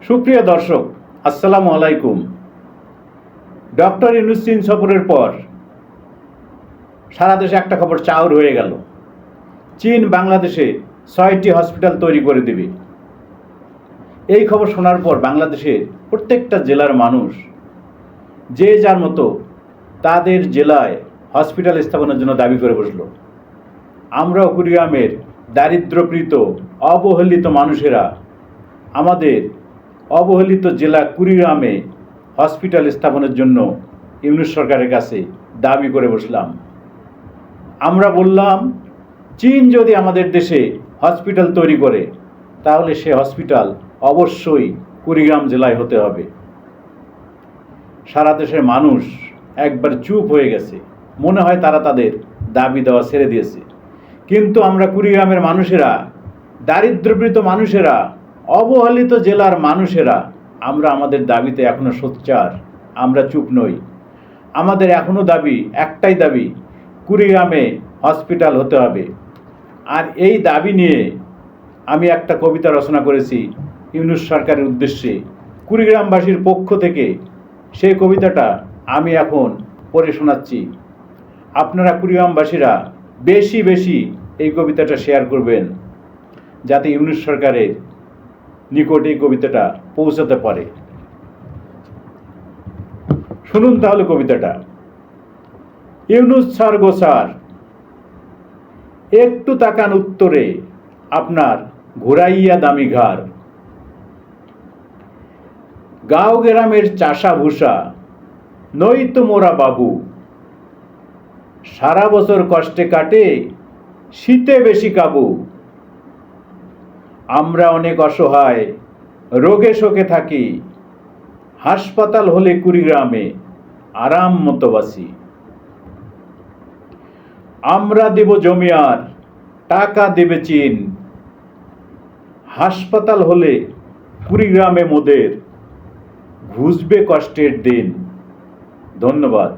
সুপ্রিয় দর্শক, আসসালামু আলাইকুম। ডক্টর ইউনূস চীন সফরের পর সারা দেশে একটা খবর চাউর হয়ে গেল। চীন বাংলাদেশে 6টি হসপিটাল তৈরি করে দেবে। এই খবর শোনার পর বাংলাদেশের প্রত্যেকটা জেলার মানুষ যে যার মতো তাদের জেলায় হসপিটাল স্থাপনের জন্য দাবি করে বসলো। আমরাও কুড়িগ্রামের দারিদ্র্যপীড়িত অবহেলিত মানুষেরা আমাদের অবহেলিত জেলা কুড়িগ্রামে হসপিটাল স্থাপনের জন্য ইউনূস সরকারের কাছে দাবি করে বসলাম। আমরা বললাম, চীন যদি আমাদের দেশে হসপিটাল তৈরি করে তাহলে সে হসপিটাল অবশ্যই কুড়িগ্রাম জেলায় হতে হবে। সারা দেশের মানুষ একবার চুপ হয়ে গেছে, মনে হয় তারা তাদের দাবি দেওয়া ছেড়ে দিয়েছে। কিন্তু আমরা কুড়িগ্রামের মানুষেরা, দারিদ্র্যপীড়িত মানুষেরা, অবহেলিত জেলার মানুষেরা আমরা আমাদের দাবিতে এখনো সোচ্চার। আমরা চুপ নই। আমাদের এখনো দাবি, একটাই দাবি, কুড়িগ্রামে হসপিটাল হতে হবে। আর এই দাবি নিয়ে আমি একটা কবিতা রচনা করেছি ইউনূস সরকারের উদ্দেশ্যে কুড়িগ্রামবাসীর পক্ষ থেকে। সেই কবিতাটা আমি এখন পড়ে শোনাচ্ছি। আপনারা কুড়িগ্রামবাসীরা বেশি বেশি এই কবিতাটা শেয়ার করবেন, যাতে ইউনূস সরকারের নিকট এই কবিতাটা পৌঁছাতে পারে। শুনুন তাহলে কবিতাটা। ইউনূস স্যার গো স্যার, একটু তাকান উত্তরে আপনার ঘুরাইয়া দামি ঘাড়। গাঁও গ্রামের চাষা ভূষা নই তো মোরা বাবু, সারা বছর কষ্টে কাটে শীতে বেশি কাবু। আমরা অনেক অসহায়, রোগে শোকে থাকি, হাসপাতাল হলে কুড়িগ্রামে আরাম মতো বাসি। আমরা দেব জমি আর টাকা দেবে চীন, হাসপাতাল হলে কুড়িগ্রামে মোদের ঘুষবে কষ্টের দিন। ধন্যবাদ।